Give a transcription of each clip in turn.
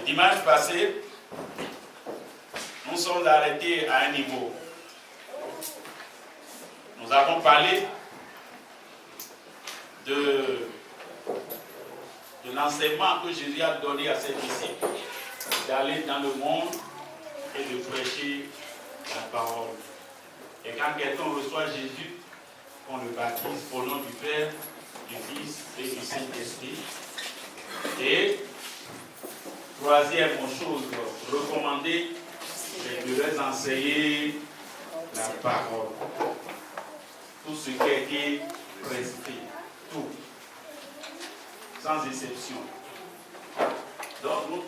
Dimanche passé, nous sommes arrêtés à un niveau. Nous avons parlé de l'enseignement que Jésus a donné à ses disciples, d'aller dans le monde et de prêcher la parole. Et quand quelqu'un reçoit Jésus, on le baptise au nom du Père, du Fils et du Saint-Esprit. Et troisième chose recommandée, c'est de leur enseigner la parole. Tout ce qui a été prescrit, tout, sans exception. Donc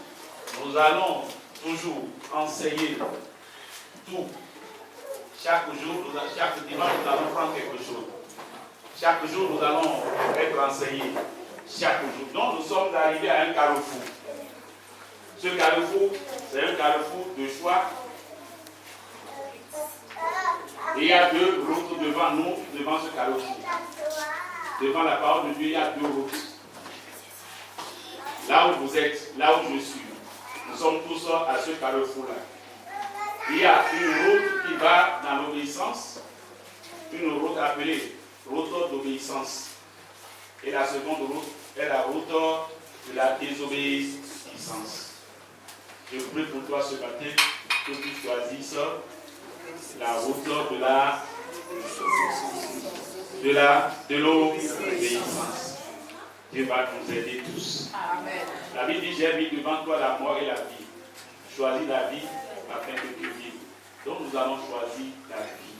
nous allons toujours enseigner tout. Chaque jour, chaque dimanche, nous allons prendre quelque chose. Chaque jour, nous allons être enseignés. Chaque jour. Donc, nous sommes arrivés à un carrefour. Ce carrefour, c'est un carrefour de choix. Et il y a deux routes devant nous, devant ce carrefour. Devant la parole de Dieu, il y a deux routes. Là où vous êtes, là où je suis, nous sommes tous à ce carrefour-là. Il y a une route qui va dans l'obéissance, une route appelée route d'obéissance. Et la seconde route est la route de la désobéissance. Je prie pour toi ce matin que tu choisisses la route de l'obéissance. Dieu va nous aider tous. Amen. La Bible dit, j'ai mis devant toi la mort et la vie. Choisis la vie afin que tu vives. Donc nous allons choisir la vie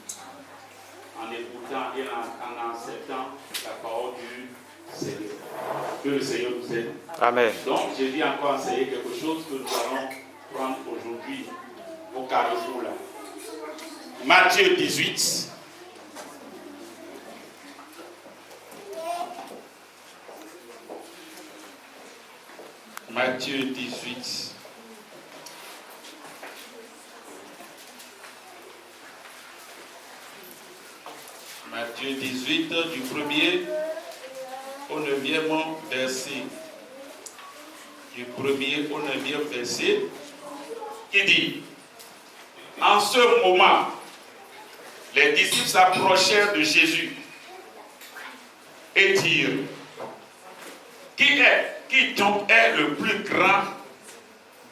en écoutant et en acceptant la parole du Seigneur. Que le Seigneur nous aide. Amen. Donc j'ai dit encore enseigner quelque chose que nous allons prendre aujourd'hui au carrefour là. Matthieu 18. Matthieu 18. Matthieu 18, du 1er au 9e verset. Du 1er au 9e verset, qui dit: en ce moment, les disciples s'approchèrent de Jésus et dirent: qui donc est le plus grand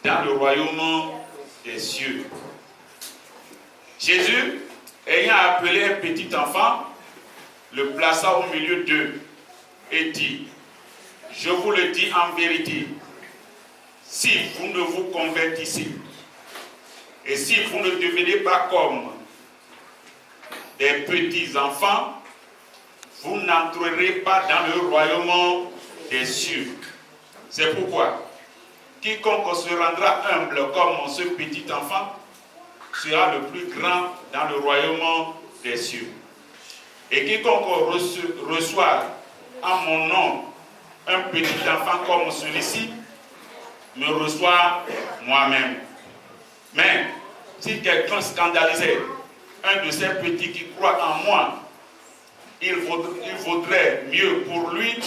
dans le royaume des cieux? Jésus, ayant appelé un petit enfant, le plaça au milieu d'eux et dit: je vous le dis en vérité, si vous ne vous convertissez et si vous ne devenez pas comme des petits enfants, vous n'entrerez pas dans le royaume des cieux. C'est pourquoi quiconque se rendra humble comme ce petit enfant sera le plus grand dans le royaume des cieux. Et quiconque reçoit en mon nom un petit enfant comme celui-ci, me reçoit moi-même. Mais si quelqu'un scandalisait un de ces petits qui croient en moi, il vaudrait mieux pour lui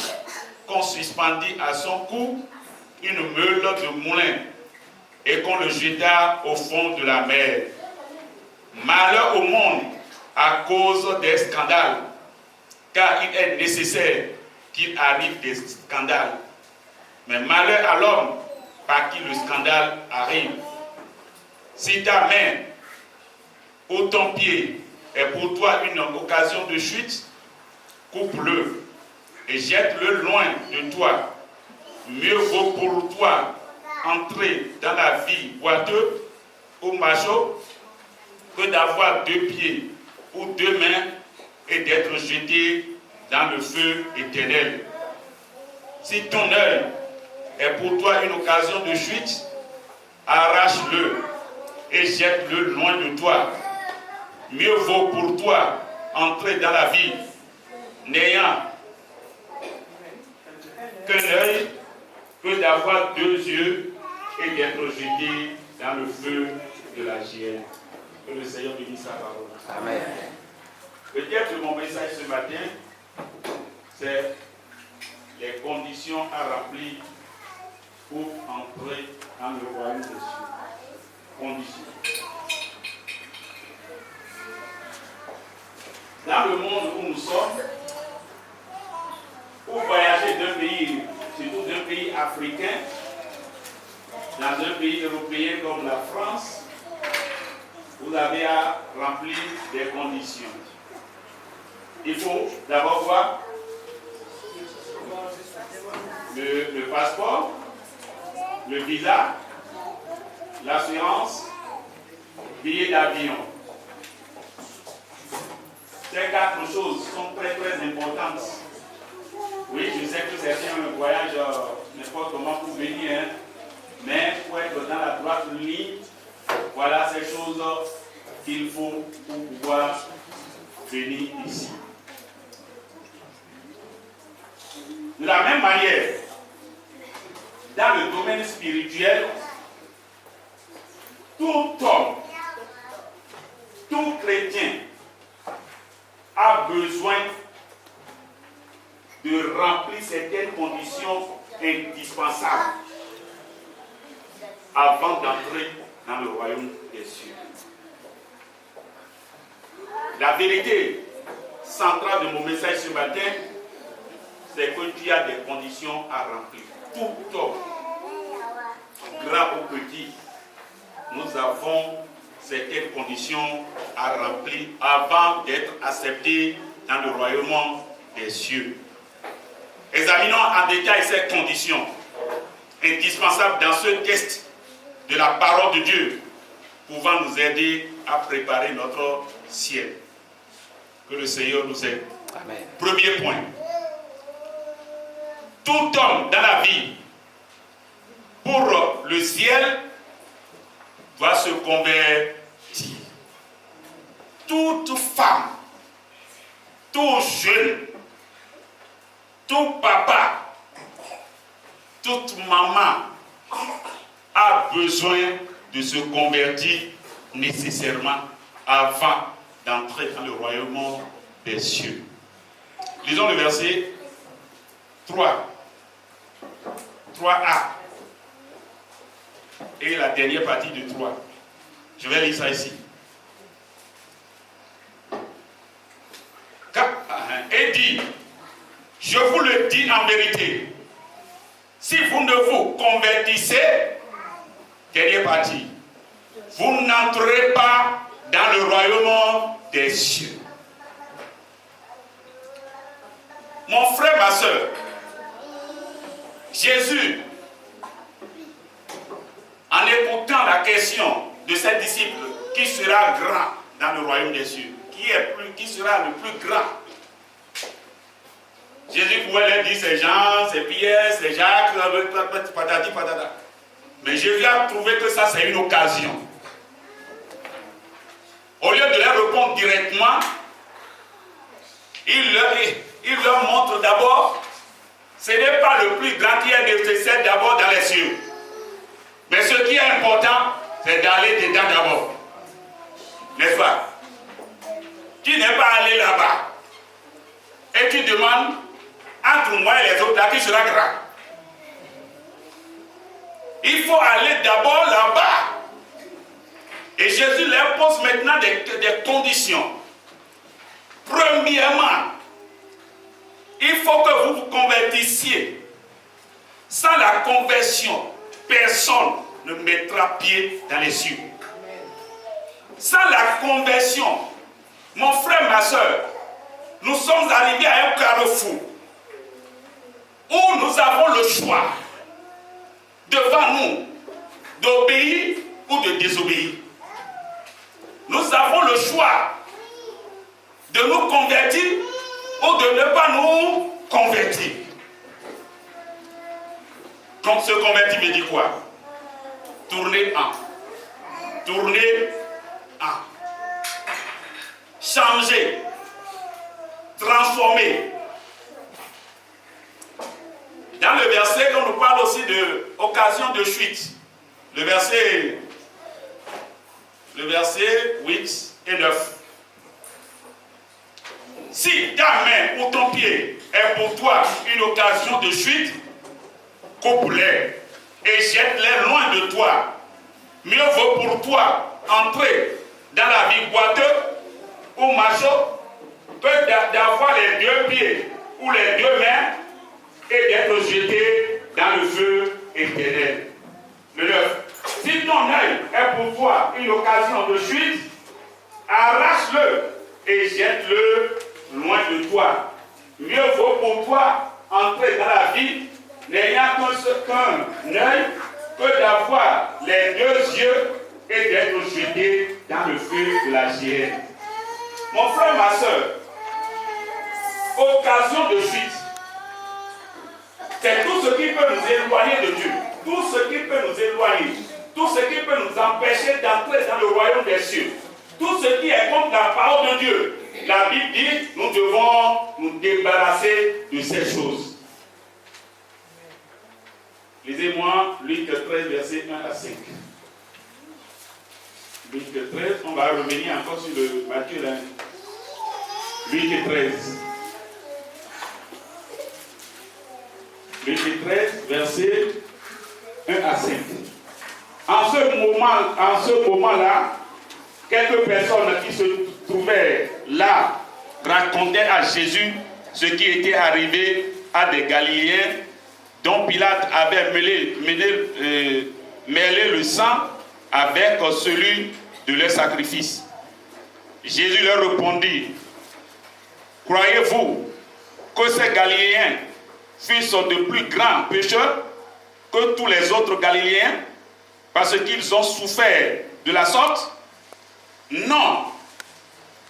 qu'on suspendît à son cou une meule de moulin et qu'on le jetât au fond de la mer. Malheur au monde à cause des scandales, car il est nécessaire qu'il arrive des scandales. Mais malheur à l'homme par qui le scandale arrive. Si ta main ou ton pied est pour toi une occasion de chute, coupe-le et jette-le loin de toi. Mieux vaut pour toi entrer dans la vie boiteux ou macho que d'avoir deux pieds ou deux mains et d'être jeté dans le feu éternel. Si ton œil est pour toi une occasion de chute, arrache-le et jette-le loin de toi. Mieux vaut pour toi entrer dans la vie n'ayant qu'un œil que d'avoir deux yeux et d'être jeté dans le feu de la géhenne. Que le Seigneur bénisse sa parole. Amen. Peut-être mon message ce matin, c'est les conditions à remplir pour entrer dans le royaume des cieux. Condition. Dans le monde où nous sommes, pour voyager d'un pays, surtout d'un pays africain, dans un pays européen comme la France, vous avez à remplir des conditions. Il faut d'abord voir le passeport, le visa, l'assurance, billet d'avion. Ces 4 choses sont très très importantes. Oui, je sais que certains ont un voyage n'importe comment pour venir, hein, mais pour être dans la droite ligne, voilà ces choses qu'il faut pour pouvoir venir ici. De la même manière, dans le domaine spirituel, tout homme, tout chrétien a besoin de remplir certaines conditions indispensables avant d'entrer dans le royaume des cieux. La vérité centrale de mon message ce matin, c'est que Dieu a des conditions à remplir. Tout homme, grand ou petit, nous avons certaines conditions à remplir avant d'être acceptés dans le royaume des cieux. Examinons en détail ces conditions indispensables dans ce test de la parole de Dieu, pouvant nous aider à préparer notre ciel. Que le Seigneur nous aide. Amen. Premier point. Tout homme dans la vie, pour le ciel, doit se convertir. Toute femme, tout jeune, tout papa, toute maman a besoin de se convertir nécessairement avant d'entrer dans le royaume des cieux. Lisons le verset 3a et la dernière partie de 3. Je vais lire ça ici. Et dit, je vous le dis en vérité, si vous ne vous convertissez, dernière partie, vous n'entrerez pas dans le royaume des cieux. Mon frère, ma soeur, Jésus, en écoutant la question de ses disciples, qui sera grand dans le royaume des cieux? Qui sera le plus grand? Jésus pouvait leur dire c'est Jean, c'est Pierre, c'est Jacques, patati patata. Mais Jésus a trouvé que ça c'est une occasion. Au lieu de leur répondre directement, il leur montre d'abord, ce n'est pas le plus grand qui est nécessaire d'abord dans les cieux. Mais ce qui est important, c'est d'aller dedans d'abord. N'est-ce pas? Tu n'es pas allé là-bas. Et tu demandes, entre moi et les autres, là, qui sera grand? Il faut aller d'abord là-bas. Et Jésus leur pose maintenant des conditions. Premièrement, il faut que vous vous convertissiez. Sans la conversion, personne ne mettra pied dans les cieux. Sans la conversion, mon frère, ma soeur, nous sommes arrivés à un carrefour où nous avons le choix devant nous d'obéir ou de désobéir. Nous avons le choix de nous convertir ou de ne pas nous convertir. Donc se convertir veut dire quoi? Tourner en. Tourner en. Changer. Transformer. Dans le verset, on nous parle aussi de occasion de chute. Le verset 8 et 9. Si ta main ou ton pied est pour toi une occasion de chute, coupe-les et jette-les loin de toi. Mieux vaut pour toi entrer dans la vie boiteux ou macho que d'avoir les deux pieds ou les deux mains et d'être jeté dans le feu éternel. Le 9. Si ton œil est pour toi une occasion de chute, arrache-le et jette-le loin de toi. Mieux vaut pour toi entrer dans la vie n'ayant qu'un œil que d'avoir les deux yeux et d'être jeté dans le feu de la géhenne. Mon frère, ma soeur, occasion de chute, c'est tout ce qui peut nous éloigner de Dieu, tout ce qui peut nous éloigner, tout ce qui peut nous empêcher d'entrer dans le royaume des cieux, tout ce qui est contre la parole de Dieu. La Bible dit, nous devons nous débarrasser de ces choses. Lisez-moi Luc 13, versets 1 à 5. Luc 13, on va revenir encore sur le Matthieu. Luc 13. Luc 13, versets 1 à 5. En ce moment-là, quelques personnes qui se trouvaient là racontaient à Jésus ce qui était arrivé à des Galiléens dont Pilate avait mêlé le sang avec celui de leur sacrifice. Jésus leur répondit, « Croyez-vous que ces Galiléens fussent de plus grands pécheurs que tous les autres Galiléens parce qu'ils ont souffert de la sorte? Non,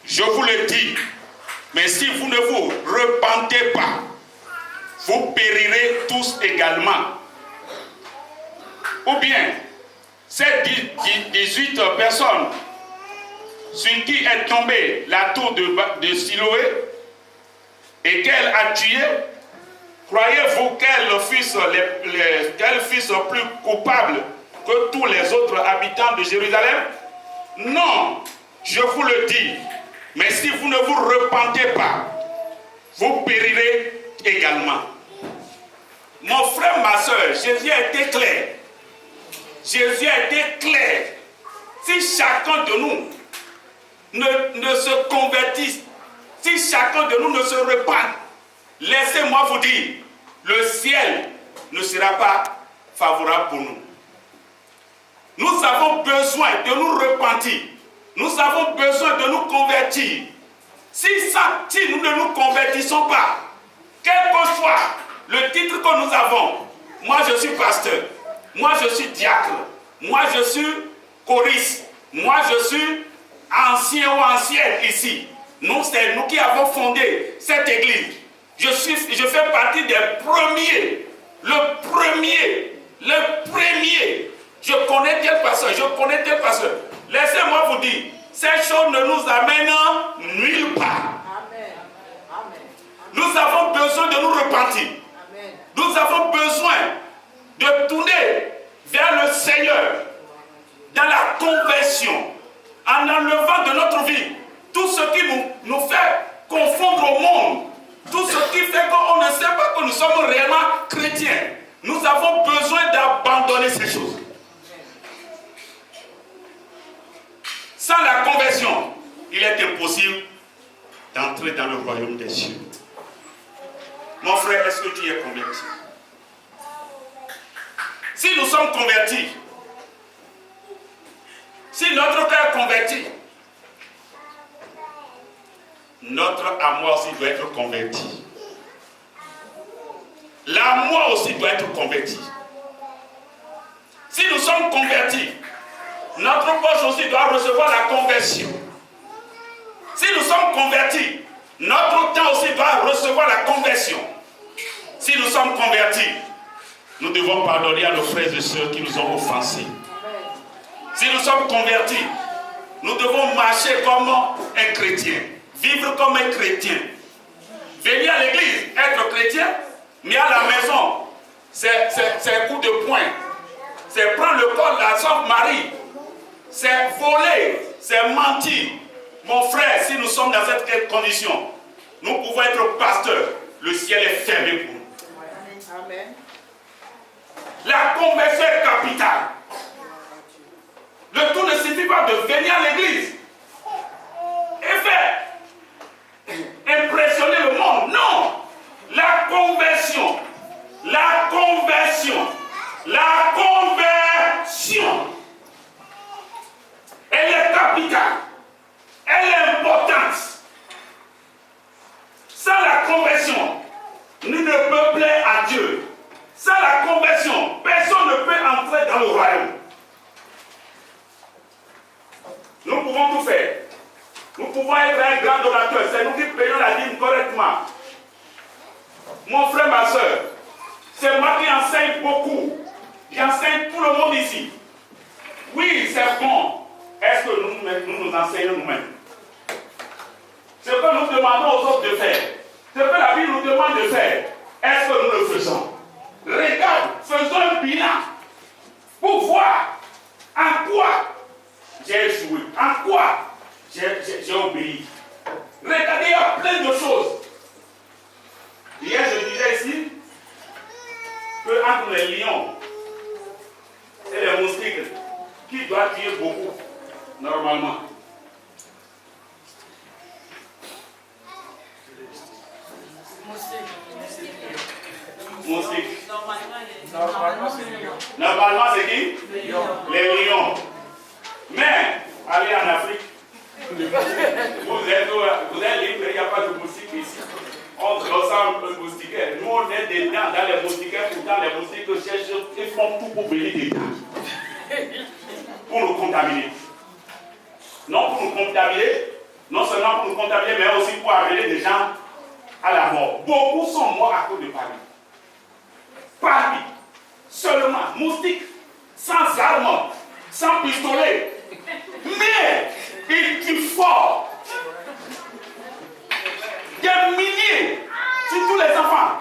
je vous le dis, mais si vous ne vous repentez pas, vous périrez tous également. Ou bien, ces 18 personnes sur qui est tombée la tour de Siloé et qu'elle a tué, croyez-vous qu'elles fussent plus coupables que tous les autres habitants de Jérusalem? Non, je vous le dis, mais si vous ne vous repentez pas, vous périrez également. Mon frère, ma soeur, Jésus a été clair. Jésus a été clair. Si chacun de nous ne se convertisse, si chacun de nous ne se repent, laissez-moi vous dire, le ciel ne sera pas favorable pour nous. Nous avons besoin de nous repentir. Nous avons besoin de nous convertir. Si nous ne nous convertissons pas, quel que soit le titre que nous avons, moi je suis pasteur, moi je suis diacre, moi je suis choriste, moi je suis ancien ou ancienne ici. Nous, c'est nous qui avons fondé cette église. Je fais partie des premiers. Le premier. Je connais tel pasteur. Laissez-moi vous dire, ces choses ne nous amènent nulle part. Amen. Nous avons besoin de nous repentir. Amen. Nous avons besoin de tourner vers le Seigneur dans la conversion, en enlevant de notre vie tout ce qui nous fait confondre au monde, tout ce qui fait qu'on ne sait pas que nous sommes réellement chrétiens. Nous avons besoin d'abandonner ces choses. Sans la conversion, il est impossible d'entrer dans le royaume des cieux. Mon frère, est-ce que tu es converti? Si nous sommes convertis, si notre cœur est converti, notre amour aussi doit être converti. L'amour aussi doit être converti. Si nous sommes convertis, notre poche aussi doit recevoir la conversion. Si nous sommes convertis, notre temps aussi doit recevoir la conversion. Si nous sommes convertis, nous devons pardonner à nos frères et sœurs qui nous ont offensés. Si nous sommes convertis, nous devons marcher comme un chrétien, vivre comme un chrétien. Venir à l'église, être chrétien, mais à la maison, c'est un coup de poing. C'est prendre le corps de la Sainte Marie. C'est voler, c'est mentir. Mon frère, si nous sommes dans cette condition, nous pouvons être pasteurs. Le ciel est fermé pour nous. Amen. La conversion est capitale. Le tout ne suffit pas de venir à l'église et faire impressionner le monde. Non. La conversion. La conversion. La conversion. Elle est capitale. Elle est importante. Sans la conversion, nul ne peut plaire à Dieu. Sans la conversion, personne ne peut entrer dans le royaume. Nous pouvons tout faire. Nous pouvons être un grand donateur. C'est nous qui payons la dîme correctement. Mon frère, ma soeur, c'est moi qui enseigne beaucoup. J'enseigne tout le monde ici. Oui, c'est bon. Est-ce que nous enseignons nous-mêmes? Ce que nous demandons aux autres de faire, ce que la Bible nous demande de faire, est-ce que nous le faisons? Regarde, faisons un bilan pour voir en quoi j'ai échoué, en quoi j'ai obéi. Regardez, il y a plein de choses. Hier, je disais ici que entre les lions et les moustiques, qui doit tuer beaucoup, normalement? Moustique. Normalement, c'est qui? Les lions. Mais, allez en Afrique. Vous êtes libre, il n'y a pas de moustiques ici. On ressemble aux moustiquaires. Nous, on est dedans dans les moustiquaires. Pourtant, les moustiques cherchent, ils font tout pour venir dedans. Pour nous contaminer. Non pour nous contaminer, non seulement pour nous contaminer, mais aussi pour amener des gens à la mort. Beaucoup sont morts à cause de Paris. Paris, seulement, moustiques, sans armes, sans pistolet. Mais, ils tuent fort. Des milliers, surtout les enfants,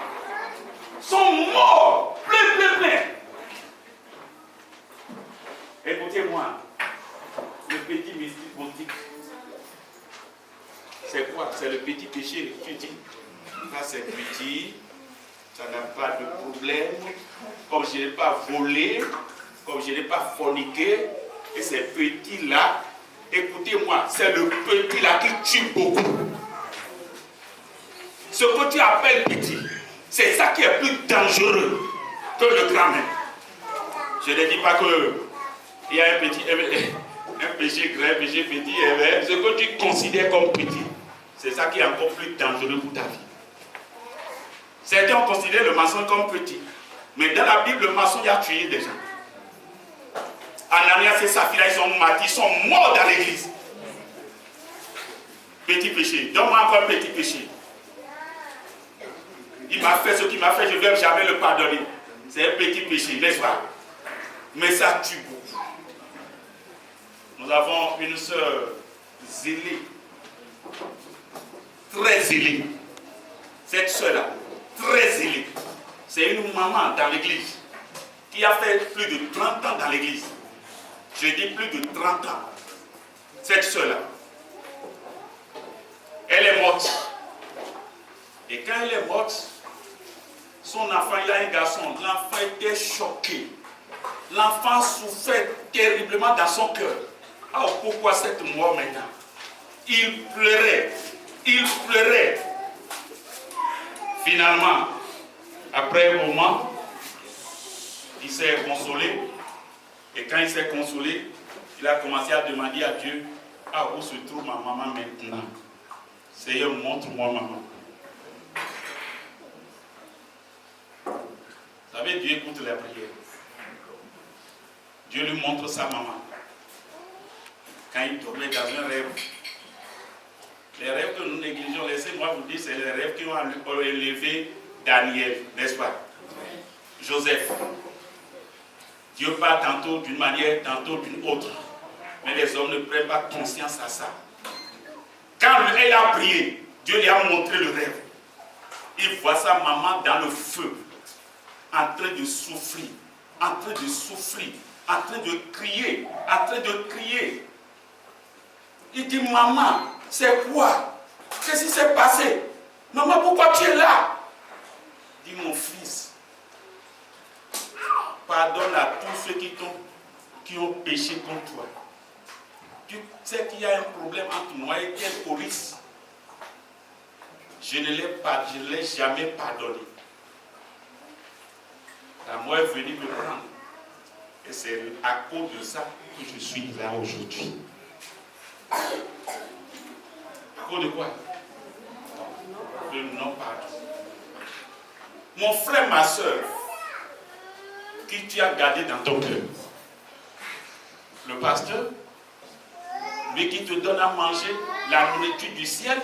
sont morts, plein. Écoutez-moi, le petit mystique boutique, c'est quoi? C'est le petit péché, tu dis. Ça c'est petit, ça n'a pas de problème, comme je n'ai pas volé, comme je n'ai pas forniqué, et ces petits-là, écoutez-moi, c'est le petit-là qui tue beaucoup. Ce que tu appelles petit, c'est ça qui est plus dangereux que le grand même. Je ne dis pas qu'il y a un péché grand, un péché petit, ce que tu considères comme petit, c'est ça qui est encore plus dangereux pour ta vie. Certains ont considéré le mensonge comme petit. Mais dans la Bible, le mensonge a tué des gens. Ananias et Saphira, ils sont martyrs, ils sont morts dans l'église. Petit péché. Donne-moi encore un petit péché. Il m'a fait ce qu'il m'a fait, je ne vais jamais le pardonner. C'est un petit péché, n'est-ce pas? Mais ça tue beaucoup. Nous avons une sœur zélée. Très zélée. Cette sœur-là, très zélée. C'est une maman dans l'église qui a fait plus de 30 ans dans l'église. Je dis plus de 30 ans. Cette sœur-là, elle est morte. Et quand elle est morte, son enfant, il a un garçon. L'enfant était choqué. L'enfant souffrait terriblement dans son cœur. Alors pourquoi cette mort maintenant? Il pleurait. Il pleurait. Finalement, après un moment, il s'est consolé. Et quand il s'est consolé, il a commencé à demander à Dieu, où se trouve ma maman maintenant? Seigneur, montre-moi maman. Vous savez, Dieu écoute les prières. Dieu lui montre sa maman. Quand il dormait dans un rêve, les rêves que nous négligeons, laissez-moi vous dire, c'est les rêves qui ont élevé Daniel, n'est-ce pas? Joseph. Dieu parle tantôt d'une manière, tantôt d'une autre. Mais les hommes ne prennent pas conscience à ça. Quand elle a prié, Dieu lui a montré le rêve. Il voit sa maman dans le feu, en train de souffrir, en train de souffrir, en train de crier, en train de crier. Il dit, maman, c'est quoi? Qu'est-ce qui s'est passé? Maman, pourquoi tu es là? Il dit, mon fils, pardonne à tous ceux qui ont péché contre toi. Tu sais qu'il y a un problème entre moi et quel Coris. Je ne l'ai jamais pardonné. La mort est venue me prendre. Et c'est à cause de ça que je suis là aujourd'hui. À cause de quoi? De non-pardon. Mon frère, ma soeur, qui tu as gardé dans ton cœur. Le pasteur, lui qui te donne à manger la nourriture du ciel,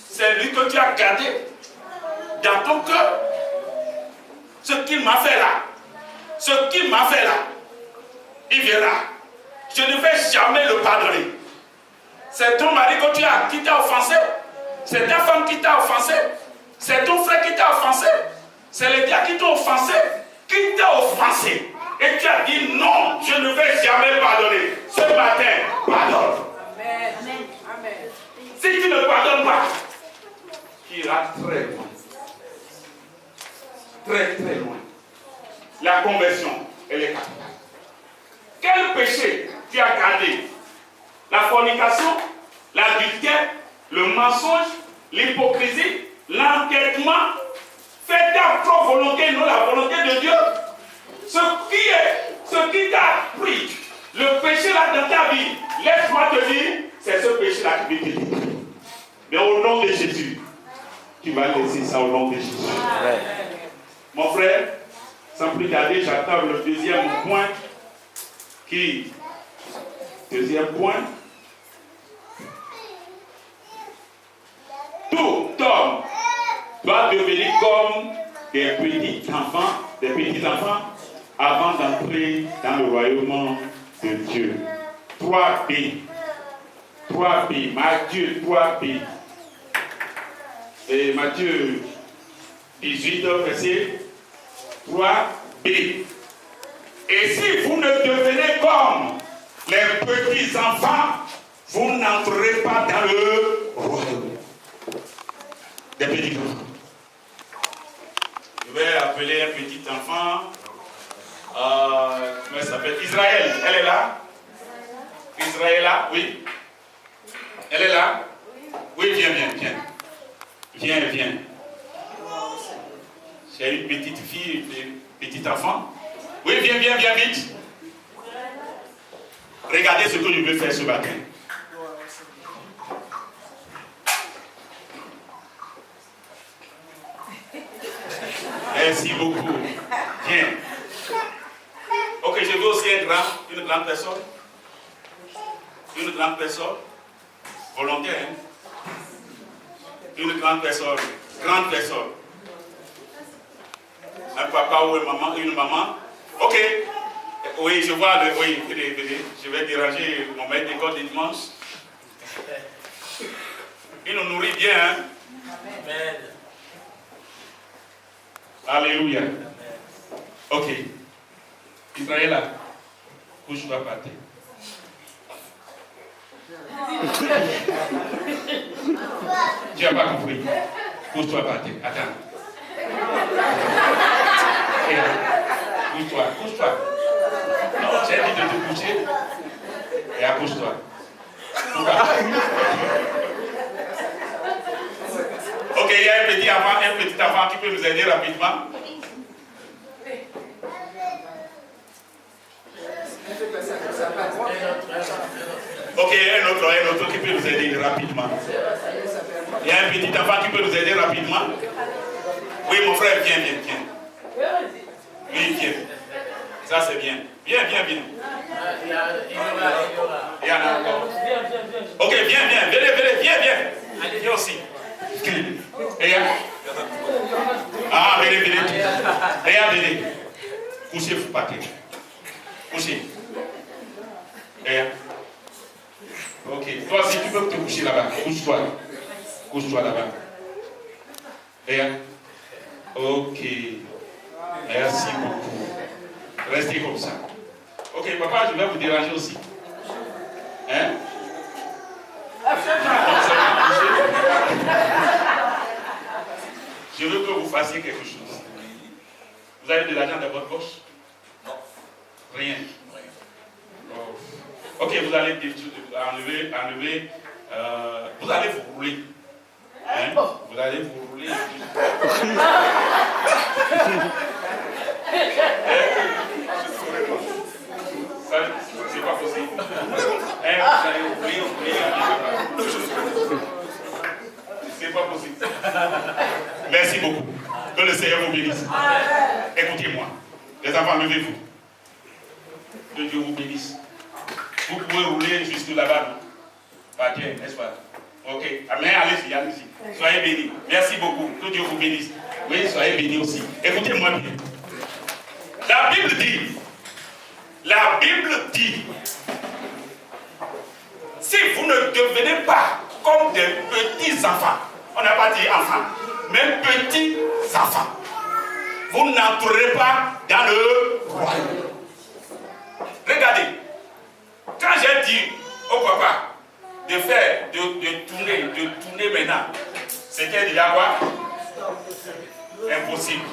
c'est lui que tu as gardé dans ton cœur. Ce qu'il m'a fait là, il verra. Je ne vais jamais le pardonner. C'est ton mari qui t'a offensé, c'est ta femme qui t'a offensé, c'est ton frère qui t'a offensé, c'est les gars qui t'ont offensé, Et tu as dit non, je ne vais jamais pardonner. Ce matin, pardonne. Amen. Amen. Si tu ne pardonnes pas, tu iras très loin. Très très loin. La conversion, elle est capitale. Quel péché tu as gardé? La fornication, l'adultère, le mensonge, l'hypocrisie, l'entêtement. Fais ta propre volonté, non la volonté de Dieu. Ce qui t'a pris, le péché là dans ta vie, laisse-moi te dire, c'est ce péché là qui va te détruire. Mais au nom de Jésus, tu vas laisser ça au nom de Jésus. Ouais. Mon frère, sans plus tarder, j'attends le deuxième point. Deuxième point. Tout homme doit devenir comme des petits enfants avant d'entrer dans le royaume de Dieu. 3b. Matthieu 3b. Et Matthieu 18, verset 3b. Et si vous ne devenez comme les petits enfants, vous n'entrerez pas dans le royaume des petits enfants. Je vais appeler un petit enfant. Comment elle s'appelle? Israël. Elle est là? Israëla, oui. Elle est là? Oui, viens. J'ai une petite fille, un petit enfant. Oui, viens vite. Regardez ce que je veux faire ce matin. Merci beaucoup. Viens. Ok, je veux aussi une grande personne. Une grande personne. Volontaire, hein? Une grande personne. Un papa ou une maman. Ok. Oui, je vois le. Oui, venez. Je vais déranger mon maître d'école de dimanche. Il nous nourrit bien, hein? Amen. Alléluia. Ok. Israël, couche-toi par terre. Tu n'as pas compris. Couche-toi par terre. Attends. Couche-toi. Non, j'ai dit de te coucher. Et accouche-toi. Ok, il y a un petit enfant qui peut nous aider rapidement. Ok, un autre qui peut nous aider rapidement. Il y a un petit enfant qui peut nous aider rapidement. Oui, mon frère, viens. Oui, viens. Ça, c'est bien. Viens. Il y en a encore. Ok, viens. Venez. Viens aussi. Ah, venez. Venez. Couchez-vous par terre. Couchez. Ok. Toi, si tu veux te coucher là-bas, couche-toi là-bas. Ok. Merci beaucoup. Restez comme ça. Ok, papa, je vais vous déranger aussi. Hein? Je veux que vous fassiez quelque chose. Vous avez de l'argent dans votre poche? Non. Rien. Oh. Ok, vous allez enlever, vous allez vous rouler. Hein? Vous allez vous rouler. C'est pas possible. Vous allez rouler. C'est pas possible. Merci beaucoup. Que le Seigneur vous bénisse. Écoutez-moi. Les enfants, levez-vous. Que Dieu vous bénisse. Vous pouvez rouler jusque là-bas. Pas bien, n'est-ce pas? Ok. Mais allez-y. Soyez bénis. Merci beaucoup. Que Dieu vous bénisse. Oui, soyez bénis aussi. Écoutez-moi bien. La Bible dit, si vous ne devenez pas comme des petits enfants, on n'a pas dit enfants, mais petits enfants, vous n'entrerez pas dans le royaume. Regardez, quand j'ai dit au papa de tourner maintenant, c'était déjà quoi? Impossible.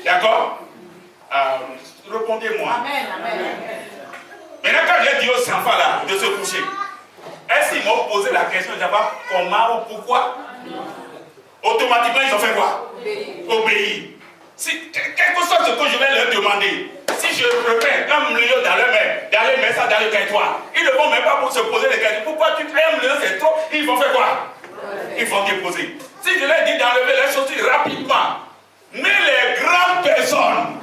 D'accord? Répondez-moi. Maintenant, quand j'ai dit aux enfants là de se coucher, est-ce qu'ils m'ont posé la question de savoir comment ou pourquoi? Automatiquement, ils ont fait quoi? Obéir. Si, quelque chose que je vais leur demander, si je remets 1 million dans les mains, ça dans le territoire, ils ne vont même pas pour se poser les questions. Pourquoi tu fais 1 million, c'est trop? Ils vont faire quoi? Ils vont déposer. Si je leur dis d'enlever les choses rapidement, mais les grandes personnes,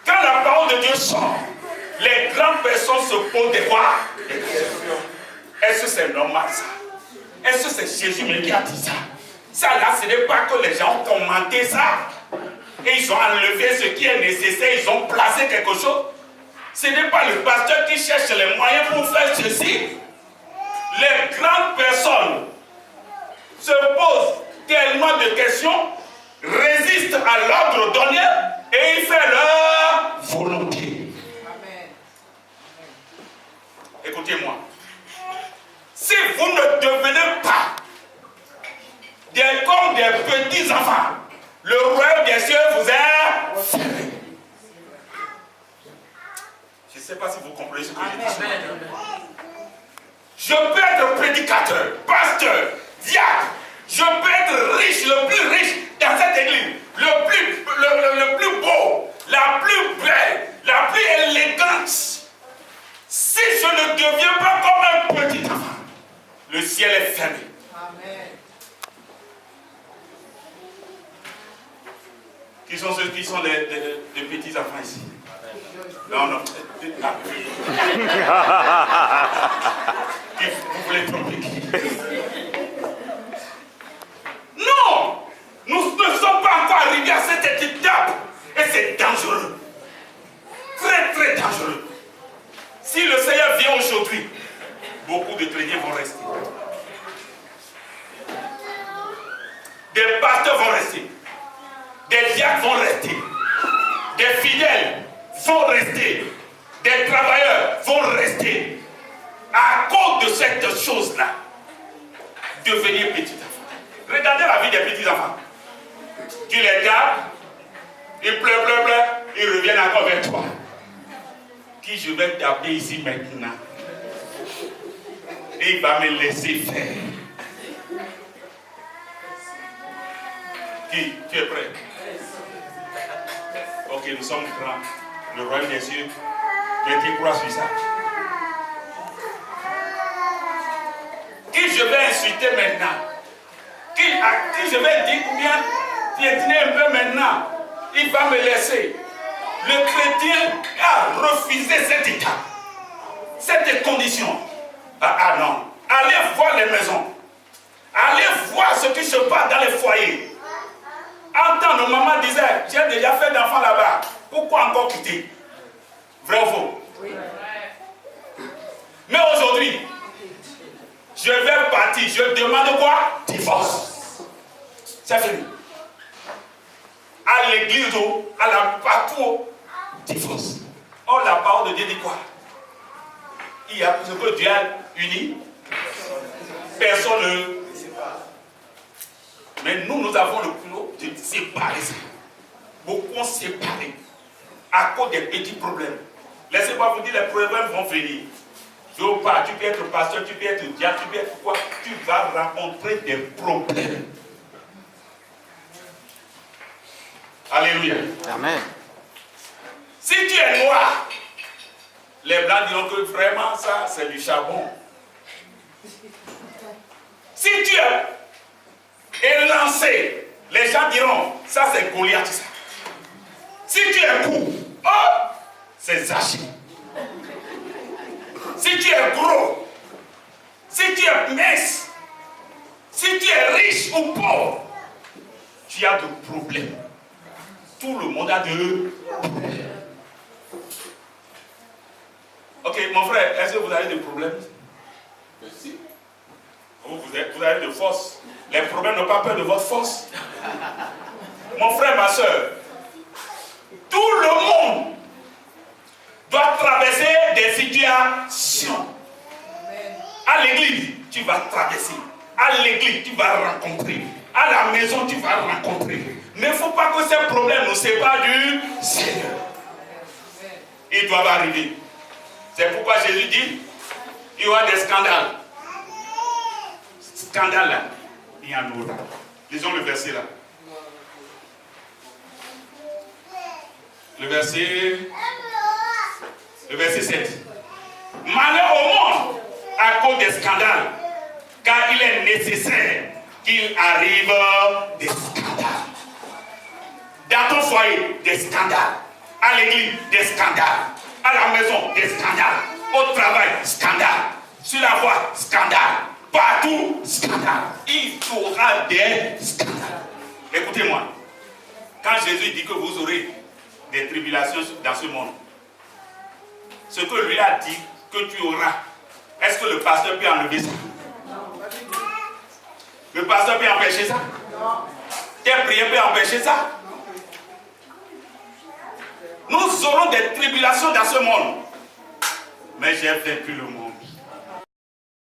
quand la parole de Dieu sort, les grandes personnes se posent des quoi? Est-ce que c'est normal ça? Est-ce que c'est Jésus même qui a dit ça? Ça là, ce n'est pas que les gens ont commenté ça. Et ils ont enlevé ce qui est nécessaire, ils ont placé quelque chose. Ce n'est pas le pasteur qui cherche les moyens pour faire ceci. Les grandes personnes se posent tellement de questions, résistent à l'ordre donné et ils font leur volonté. Amen. Écoutez-moi. Si vous ne devenez pas comme des petits enfants, le royaume des cieux vous est fermé. Je ne sais pas si vous comprenez ce que je dis. Je peux être prédicateur, pasteur, diacre. Je peux être riche, le plus riche dans cette église, le plus beau, la plus belle, la plus élégante. Si je ne deviens pas comme un petit enfant, le ciel est fermé. Amen. Qui sont ceux qui sont les petits enfants ici? Non. Vous voulez tromper qui? Non! Nous ne sommes pas encore arrivés à cette étape. Et c'est dangereux. Très, très dangereux. Si le Seigneur vient aujourd'hui, beaucoup de chrétiens vont rester. Des pasteurs vont rester. Des diacres vont rester. Des fidèles vont rester. Des travailleurs vont rester. À cause de cette chose-là, devenir petit enfant. Regardez la vie des petits enfants. Tu les gardes, ils pleurent, ils reviennent encore vers toi. Qui je vais taper ici maintenant? Et il va me laisser faire. Qui? Tu es prêt? Ok, nous sommes grands. Le royaume des cieux. Mettez croix sur ça. Qui je vais insulter maintenant? À qui je vais dire ou bien piétiner un peu maintenant? Il va me laisser. Le chrétien a refusé cette étape, cette condition. Ah non. Allez voir les maisons. Allez voir ce qui se passe dans les foyers. Entends, nos mamans disaient, j'ai déjà fait d'enfants là-bas. Pourquoi encore quitter? Vrai ou faux? Oui. Mais aujourd'hui, je vais partir. Je demande quoi? Divorce. C'est fini. À l'église, à la partout, divorce. Or, la parole de Dieu dit quoi? Il y a ce que Dieu a uni. Personne ne sait pas. Mais nous avons le culot de séparer ça. Beaucoup ont séparé à cause des petits problèmes. Laissez-moi vous dire, les problèmes vont venir. Tu peux être pasteur, tu peux être diable, tu peux être quoi. Tu vas rencontrer des problèmes. Alléluia. Amen. Si tu es noir, les blancs diront que vraiment ça, c'est du charbon. Si tu es élancé, les gens diront, ça c'est Goliath. Ça. Si tu es court, oh, c'est Zaché. Si tu es gros, si tu es mince, si tu es riche ou pauvre, tu as de problèmes. Tout le monde a de problèmes. Ok, mon frère, est-ce que vous avez des problèmes? Si. Vous avez de force. Les problèmes n'ont pas peur de votre force. Mon frère, ma soeur, tout le monde doit traverser des situations. À l'église, tu vas traverser. À l'église, tu vas rencontrer. À la maison, tu vas rencontrer. Mais il ne faut pas que ces problèmes nous séparent du Seigneur. Ils doivent arriver. C'est pourquoi Jésus dit, il y aura des scandales. Scandale là, il y en aura. Lisons le verset là. Le verset 7. Malheur au monde à cause des scandales, car il est nécessaire qu'il arrive des scandales. Dans ton foyer, des scandales. À l'église, des scandales. À la maison, des scandales. Au travail, scandale. Sur la voie, scandale. Partout, scandale. Il y aura des scandales. Écoutez-moi. Quand Jésus dit que vous aurez des tribulations dans ce monde, ce que lui a dit que tu auras, est-ce que le pasteur peut enlever ça? Le pasteur peut empêcher ça? Tes prières peuvent empêcher ça? Nous aurons des tribulations dans ce monde. Mais j'ai vaincu le monde.